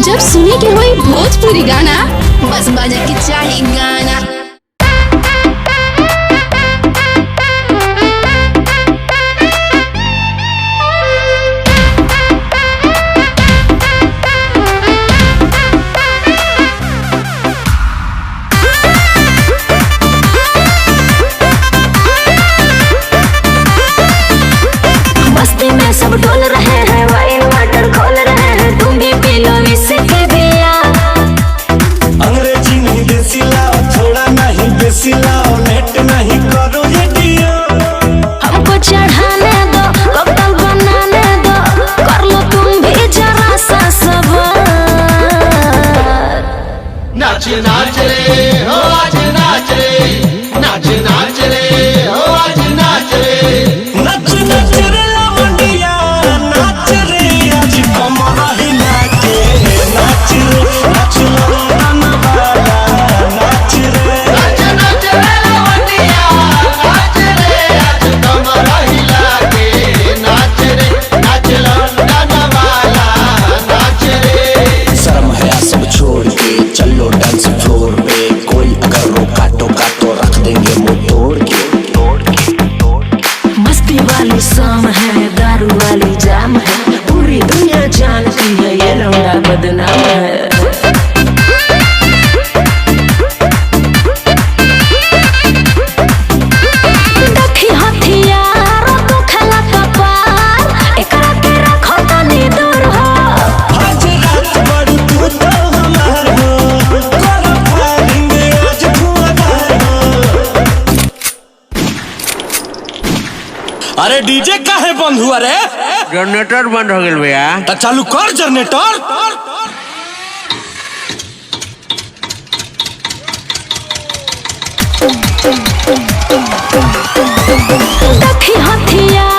जब सुने के होई भोजपुरी गाना, बस बजे के चाही गाना। मस्ती में सब डोल रहे हैं, वाइन वाटर खोल रहे हैं, तुम भी पी लो इससे भैया। अंग्रेजी नहीं देसी लाओ, थोड़ा नहीं बेसी लाओ, नेट नहीं करो ये डियो। हमको चढ़ाने दो, कॉकटेल बनाने दो, कर लो तुम भी जरा सा सबर। नाच नाच रे हो आज नाच रे, नाच नाच रे हो आज नाच रे, नच नच रे लवंडिया, नाच रे आज कमर हिला के, नाच रे नाच लौंडन वाला, नाच रे नाच नाच रे लवंडिया, नाच रे आज कमर हिला के, नाच रे नाच लौंडन वाला, नाच रे। शर्म है सब छोड़ के चलो डांस फ्लोर पे, कोई अगर रोका टोका तो रख देंगे मुंह तोड़ के। मस्ती वाली शाम है, दारू वाली जाम है, पूरी दुनिया जानती है ये लौंडा बदनाम है। देखी हथियार तो खेला कपार, एकरा के रखो तनी दूर हो। आज रात बड़ी तू तो हमार हो, करो फायरिंग आज धुआंधार हो। अरे डीजे काहे बंद हुआ रे? जनरेटर बंद हो गया भैया। तो चालू कर जनरेटर। देखी हथियार